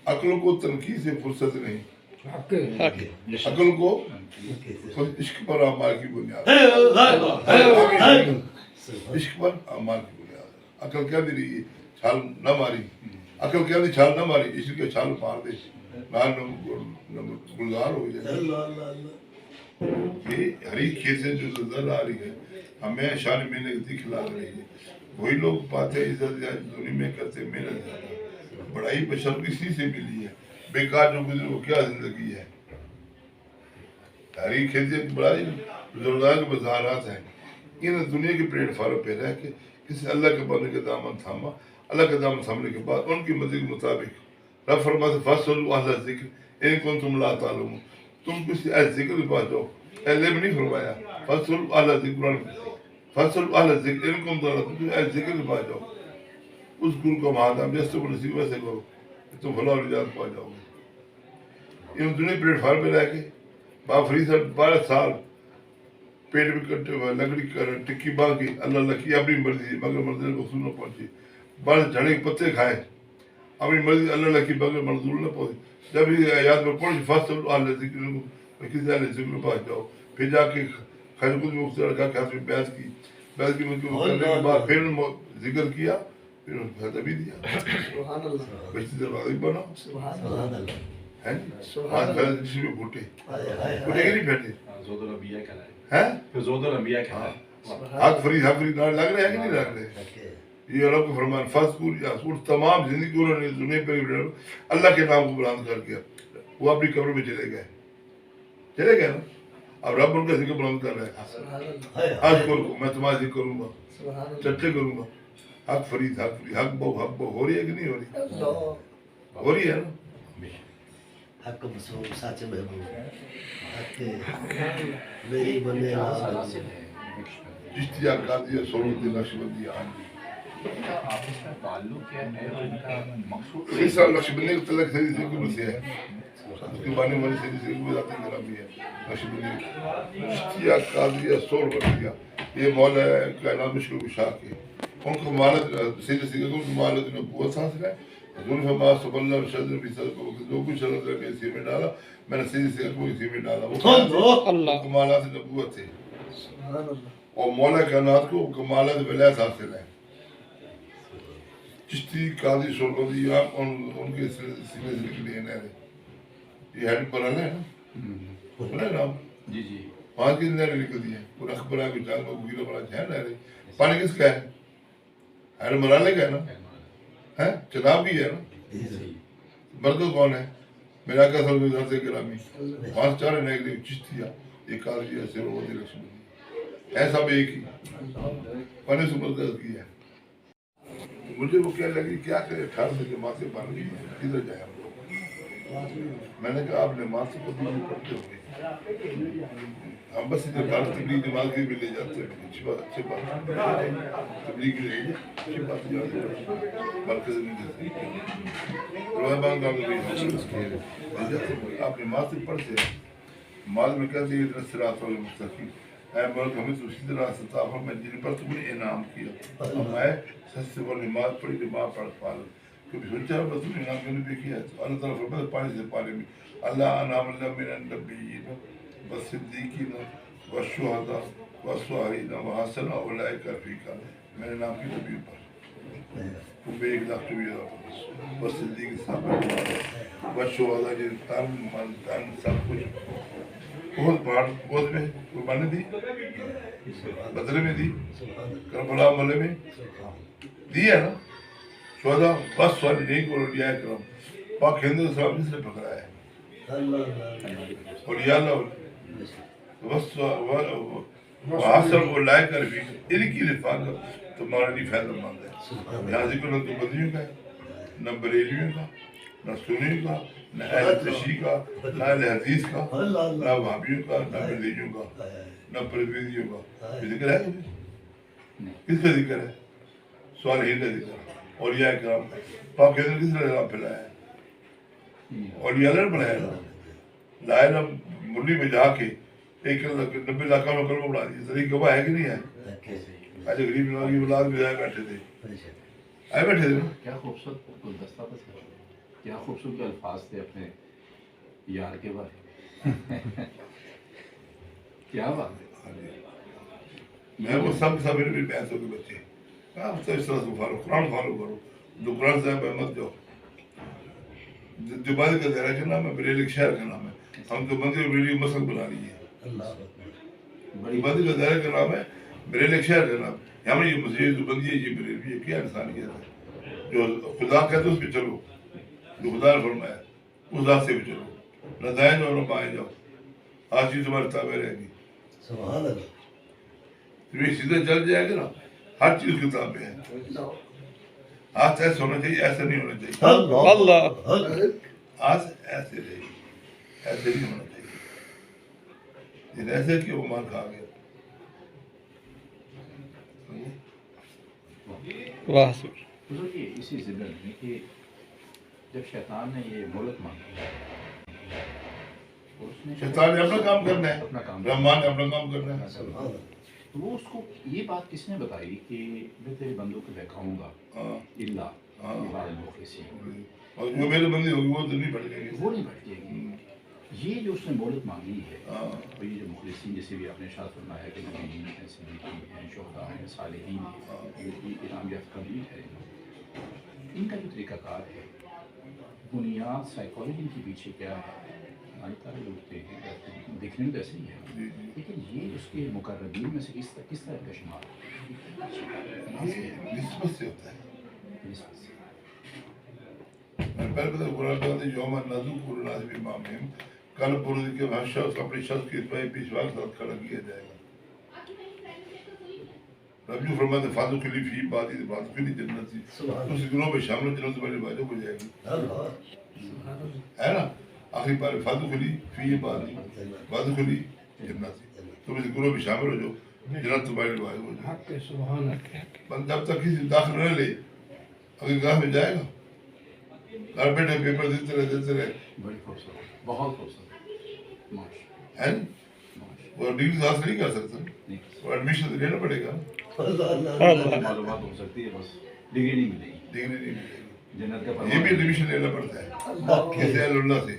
عقل کو تنقید سے فرصت نہیں، عقل کو عشق پر اعمال کی بنیاد، عشق پر اعمال کی بنیاد۔ عقل کیا دی رہی ہے؟ چھال نہ ماری، عقل کیا دی؟ چھال نہ ماری، عشق کے چھال مار دے، گلزار ہو جائے۔ یہ ہری کھیزیں جو نظر آ رہی ہے ہمیں شان میں دکھلا رہی ہے، وہی لوگ پاتے عزت دنیا میں کرتے محنت زیادہ، بڑائی بشر اسی سے ملی ہے، بیکار جو گزرے وہ کیا زندگی ہے۔ ہری کھیزیں بڑائی بزرگان کے بازارات ہیں، ان دنیا کے پلیٹ فارم پہ رہ کے کسی اللہ کے بندے کے دامن تھاما، اللہ کے دامن تھامنے کے بعد ان کی مرضی کے مطابق رب فرماتے فَاسْأَلُوا أَهْلَ الذِّكْرِ إِن كُنتُمْ لَا تَعْلَمُونَ، تم کسی اہل ذکر کے پاس جاؤ، اہل میں نہیں فرمایا فَاسْأَلُوا أَهْلَ الذِّكْرِ، فَاسْأَلُوا أَهْلَ الذِّكْرِ إِن كُنتُمْ لَا تَعْلَمُونَ، تم اہل ذکر کے پاس جاؤ، اس گرو کا مہادام جیسے کو نصیب ویسے کرو، تم فلاح و نجات پا جاؤ گے۔ ان دنیا پلیٹ فارم پہ رہ کے باپ فرید صاحب 12 سال پیٹ میں کٹے ہوئے لکڑی کر ٹکی باندھ کے اللہ اللہ کی اپنی مرضی مگر منزل مقصود نہ پہنچی، بڑے جھڑے کے پتے کھائے اپنی مرضی اللہ اللہ کی مگر منظور نہ پہنچی۔ جب یہ آیات میں پڑھی فَاسْأَلُوا أَهْلَ الذِّكْرِ، کسی اہل ذکر کے پاس جاؤ، پھر جا کے خیر خود مختار جا کے ہاتھ میں بیعت کی کرنے کے بعد پھر ذکر کیا، پھر انہوں نے فیضہ بھی دیا، بچتی دروازے بنا ہے آج فیض کسی میں گھوٹے گھوٹے کے نہیں پھیٹے حق فرید نہ لگ رہے ہیں کہ نہیں لگ رہے؟ یہ اللہ کو فرمان فَاسْكُرْ یا تمام زندگی انہوں نے دنیا پہ اللہ کے نام کو بلند کر کے وہ اپنی قبر میں چلے گئے نا، اب رب ان کا ذکر بلند کر رہے ہیں، آج کو میں تمہارا ذکر کروں گا، چرچے کروں گا، حق فرید حق بہو ہو رہی ہے کہ نہیں ہو رہی؟ ہو رہی ہے نا۔ حق مسلم سچ محبوب حق میری بندے چشتیہ قادریہ سرودی نقشبندی آنی عیسیٰ نقشبندی کے تلک سیدی ذکر میں سے ہے، اس کے بانے والی سیدی ذکر میں ذاتی گرامی ہے نقشبندی چشتیہ قادریہ سرودی، یہ مولا کائنات مشکل کشا کے ان کو مالت سیدی ذکر کو مالت نبوت حاصل ہے، حضور فرمایا صلی اللہ علیہ وسلم بھی صدر کو جو کچھ اللہ تعالیٰ کے اسی میں ڈالا میں نے سیدی ذکر کو اسی میں ڈالا، وہ کمالات نبوت تھے اور مولا کائنات کو کمالات ولایت حاصل ہے۔ چشتی قادری سرودی آپ ان کے سینے سے نکلی ہیں، یہ ہیڈ پر ہے نا بنا نام جی جی پانچ کی نہریں نکلتی ہیں، پورا اخبر ہے کوئی جان کو گیلا بڑا ہے نہریں، پانی کس کا ہے؟ ہیڈ مرانے کا ہے نا، چناب کی ہے نا، برکت کون ہے؟ میرا کا سر حضرت گرامی پانچ چار نگری چشتیہ یہ قادریہ سرودی نقشبندی ایسا بھی ایک ہی پانی سے برکت کی ہے۔ مجھے وہ کیا لگی کیا کرے 18 جماعتیں بن گئی ہیں، کدھر جائیں ہم لوگ؟ میں نے کہا آپ نماز سے کبھی نہیں پڑھتے ہوئے، ہم بس ادھر بارہ تبلیغ نماز کے بھی لے جاتے ہیں، اچھی بات تبلیغ کے لے اچھی بات مرکز میں دیتے آپ نماز سے پڑھتے ہیں، نماز میں کہتے ہیں ادھر صراط المستقیم، اے ملک ہمیں تو اسی طرح ستافہ میں جن پر تم نے انعام کیا، اور میں سستے پر نماز پڑھی نماز پڑھ پالا کبھی سوچا ہے بس تم انعام کیوں نہیں بھی کیا؟ تو اللہ تعالیٰ فرماتا پانی سے پانی میں اللہ انعام اللہ من النبیین والصدیقین والشہداء والصالحین وحسن اولئک رفیقا، میں نے نام کی نبیوں پر تم بے ایک لاکھ بھی والصدیقین صاحب والشہداء جن تان سب کچھ بہت پہاڑ بہت میں قربانی دی، بدلے میں دی، کربلا ملے میں دی ہے نا، شہداء بس والی نہیں کو اولیاء کرام پاک ہندو اسلام جس نے پکڑا ہے اولیاء اللہ بس وحسن اولئک رفیقا، ان کی رفاقت تمہارا نہیں فائدہ مند ہے۔ یہاں ذکر نہ تو بدریوں کا ہے، نہ بریلیوں کا، نہ سنیوں کا، نہ اہل تشیع کا، نہ اہل حدیث کا، نہ وہابیوں کا، نہ بریلیوں کا، نہ پرویزیوں کا، یہ ذکر ہے کس کا ذکر ہے؟ صالحین کا ذکر ہے، اولیاء کرام پاک ہندو کس نے نام پھیلایا ہے؟ اولیاء نے بنایا نا، لائے نا ملی میں جا کے 90 لاکھ کا کلمہ پڑھا دیا، صحیح گواہ ہے کہ نہیں ہے؟ آج غریب نواز کی اولاد میں آئے بیٹھے تھے، آئے بیٹھے تھے نا، کیا خوبصورت گلدستہ تھا۔ کیا خوبصورت الفاظ تھے اپنے یار کے بارے میں کیا بات ہے. میں وہ سب میرے بھی پیسوں کے بچے آپ تو اس طرح سے قرآن فالو کرو جو قرآن صاحب میں مت جاؤ. دیوبند کا دائرہ کا نام ہے، بریلی ایک شہر کا نام ہے. ہم تو بندی اور بریلی مسجد بنا لی ہے. دیوبند کا دائرہ کا نام ہے، بریلی ایک شہر کا نام. ہمیں یہ مسجد جو بندی ہے یہ بریلی ہے. کیا انسانیت ہے؟ جو خدا کہتے اس پہ چلو، جو خدا نے فرمایا اس راستے پہ چلو، نہ دائیں جاؤ نہ بائیں جاؤ، ہر چیز تمہارے تابع رہے گی. سبحان اللہ. تمہیں سیدھے چل جائے گا نا، ہر چیز کتاب ہے. ہاتھ ایسے ہونا چاہیے، ایسے نہیں ہونا چاہیے. اللہ ہاتھ ایسے رہے گی، ایسے نہیں ہونا چاہیے. یہ ایسے کہ وہ مار کھا گیا. واہ حضور یہ اسی ضمن میں کہ جب شیطان نے یہ مہلت مانگی اور اس نے شیطان نے اپنا کام کرنا ہے، اپنا کام رحمان نے اپنا کام کرنا ہے. سبحان اللہ. تو وہ اس کو یہ بات کس نے بتائی کہ میں تیرے بندوں کو بہکاؤں گا ہاں اللہ عباد المخلصین، اور جو میرے بندی ہوگی وہ تو نہیں پڑ جائے گی. وہ نہیں بھٹ جائے گی. یہ جو اس نے مہلت مانگی ہے ہاں اور یہ جو مخلصین جیسے بھی آپ نے ارشاد فرمایا کہ نبیین ہیں، صدیقین ہیں، شہداء ہیں، صالحین ہیں، یہ انعام یافتہ بھی ہے. ان کا جو طریقہ کار ہے، بنیاد سائیکالوجی کے پیچھے کیا ہے؟ ہماری طرح لوٹتے ہیں، دیکھنے میں تو ایسے ہی ہے، لیکن یہ اس کے مقربین میں سے کس طرح کا شمار ہے؟ یہ نسبت سے ہوتا ہے. نسبت سے. میں پہلے پتہ قرآن پڑھا تھا یوم نازو قرآن بھی امام ہے. کل پوری کے ہر شخص اپنی شخص کی اتباعی پیشوا کے ساتھ کھڑا کیا جائے گا. رب جو فرماتے فاضو خلی فی بادی تو فاضو خلی جنت تھی اس گروہ میں شامل جنت والے باتیں ہو جائے گی. ہے نا آخری بار فاضو خلی فی بادی فاضو خلی جنت تھی تم اس گروہ میں شامل ہو جاؤ جنت تمہارے باتیں ہو جائے گی. بس جب تک کسی داخل نہ لے اگر گاہ میں جائے گا گھر بیٹھے پیپر دیتے رہے. بڑی خوبصورت، بہت خوبصورت. ماشاء ہے وہ ڈگری حاصل نہیں کر سکتا، نہیں وہ ایڈمیشن لینا پڑے گا. معلومات ہو سکتی ہے، بس ڈگری نہیں ملے گی. ڈگری نہیں ملے گی. جنت کا یہ بھی ایڈمیشن لینا پڑتا ہے کسی اللہ سے.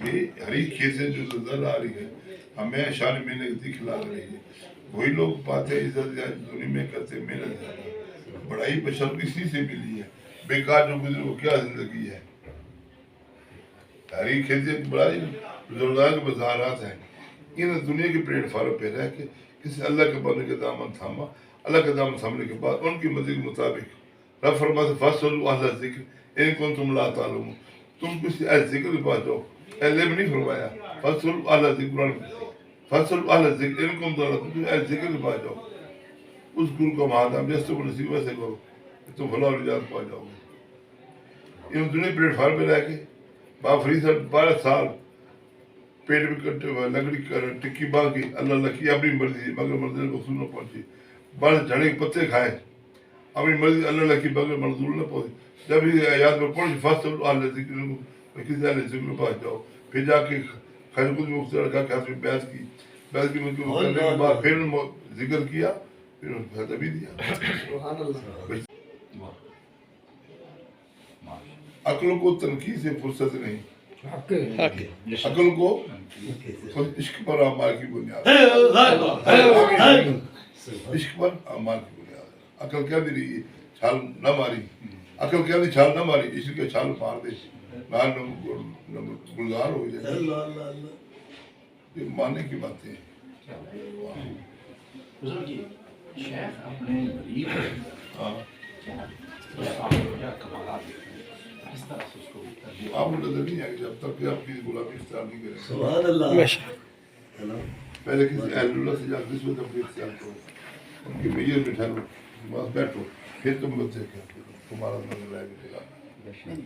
یہ ہری کھیتیں جو نظر آ رہی ہے ہمیں شان ملنے کی کھلا رہی ہے. وہی لوگ پاتے عزت دنیا میں کرتے محنت زیادہ. بڑائی بشر اسی سے ملی ہے. بیکار جو گزرے وہ کیا زندگی ہے. ہری کھیتیں بڑائی بزرگان کے مظاہرات ہیں. ان دنیا کے پلیٹ فارم پہ رہ کے کسی اللہ کے بندے کے دامن تھاما. اللہ کے دامن تھامنے کے بعد ان کی مرضی کے مطابق رب فرماتے فصل اہل ذکر ان کو تم لا تعلمون. تم کسی اہل ذکر کے پاس جاؤ. اہل میں نہیں فرمایا فصل اہل ذکر فصل اہل ذکر ان کو تم اہل ذکر کے پاس جاؤ. اس گرو کا مہادام جیسے کو نصیب ویسے کرو تم فلاح و نجات پا جاؤ گے. ان دنیا پلیٹ فارم پہ رہ کے بافری سے 12 سال پیٹ میں کٹے ہوئے لکڑی ٹکی باندھ کے اللہ اللہ کی اپنی مرضی مگر منزل مقصود نہ پہنچی. بڑے جھڑے کے پتے کھائے اپنی مرضی اللہ اللہ کی مگر منظور نہ پہنچی. جب یہ آیات میں پڑھ فصل اہل ذکر کسی اہل ذکر کے پاس جاؤ. پھر جا کے خجبت مختار کا ہاتھ میں بیعت کی کرنے کے بعد پھر ذکر کیا پھر انہوں نے فائدہ بھی دیا. عقل کو تنقید سے فرصت نہیں. عقل کو عشق پر اعمال کی بنیاد عشق پر اعمال کی بنیاد. عقل کیا دی رہی ہے چھال نہ ماری. عقل کیا دی چھال نہ ماری عشق کے چھال مار دے گلزار ہو جائے. یہ ماننے کی باتیں ہیں. شیخ اپنے مریض کمالات کس طرح سے اس کو آپ کو نظر نہیں آئے جب تک کہ آپ کی غلامی اختیار نہیں کریں. سبحان اللہ. پہلے کسی اہل اللہ سے جا کے اس وقت اپنی اختیار کرو ان کی میجر میں ٹھہرو بس بیٹھو پھر تم بچے کیا تمہارا نظر آئے گا.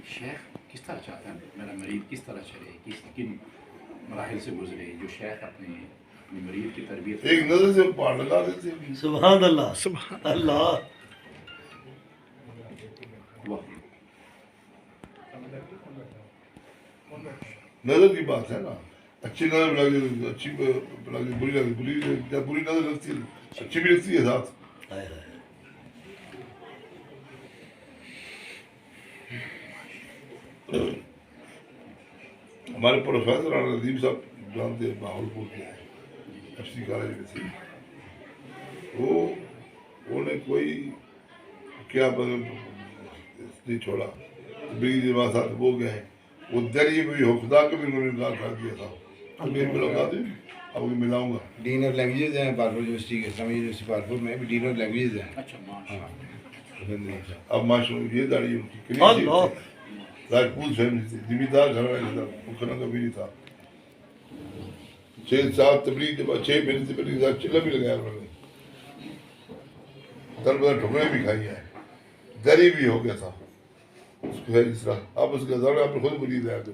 شیخ کس طرح چاہتا ہے میرا مریض کس طرح چلے کن مراحل سے گزرے جو شیخ اپنے مریض کی تربیت ایک نظر سے پار لگا دیتے ہیں. سبحان اللہ. سبحان اللہ. نظر کی بات ہے نا. اچھی نظر لگے اچھی لگے بری لگے بری جب بری نظر لگتی ہے اچھی بھی لگتی ہے ساتھ. ہائے ہائے. ہمارے پروفیسر ندیم صاحب جانتے ہیں باہر پور کے ہیں ایف سی کالج میں تھے. وہ نے کوئی کیا نہیں چھوڑا بری جماعت صاحب وہ گئے ہیں وہ دہلی میں بھی خدا کو بھی انہوں نے انکار کر دیا تھا. ملاقات ہوئی اب میں ملاؤں گا. ڈین آف لینگویجز ہیں پالپور یونیورسٹی کے اسلامی یونیورسٹی پالپور میں بھی ڈین آف لینگویجز ہیں. اچھا ماشاء اب ماشاء اللہ یہ داڑھی ان کی اللہ. راجپوت فیملی تھی زمیندار گھر والے تھا مکھنا کا بھی نہیں تھا. 6-7 تبلیغ کے بعد 6 مہینے سے پہلے چلا بھی لگایا انہوں نے در ٹھکریں بھی کھائی ہیں دری بھی ہو گیا تھا اس کو ہے اس طرح آپ اس کا ذرا آپ خود مرید ہے تو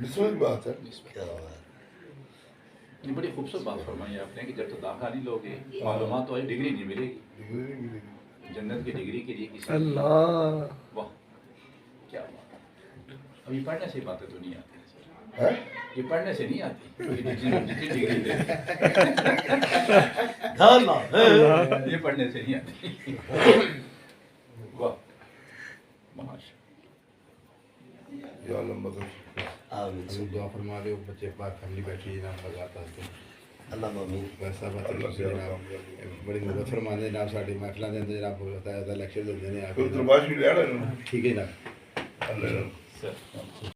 نسبت کی بات ہے. کیا بات. یہ بڑی خوبصورت بات فرمائی آپ نے کہ جب تک داخلہ نہیں لوگے معلومات تو ہے ڈگری نہیں ملے گی. ڈگری نہیں ملے گی. جنت کی ڈگری کے لیے کسی اللہ. واہ کیا بات ہے. اب یہ پڑھنے سے باتیں تو نہیں آتی ہے یہ پڑھنے سے نہیں آتی جتنی ڈگری دے اللہ. یہ پڑھنے سے نہیں آتی. واہ ماشاء یا اللہ مدد آمین. ہم دعا فرما دے بچے پاک فیملی بیٹھی جناب بگاتا ہے اللہ آمین. ویسا بات جناب بڑی مدد فرما دے جناب ساری محفلوں کے اندر جناب بتایا تھا لیکچر دینے آ تو کے درباش بھی لے رہا ہے ٹھیک ہے جناب. اللہ سر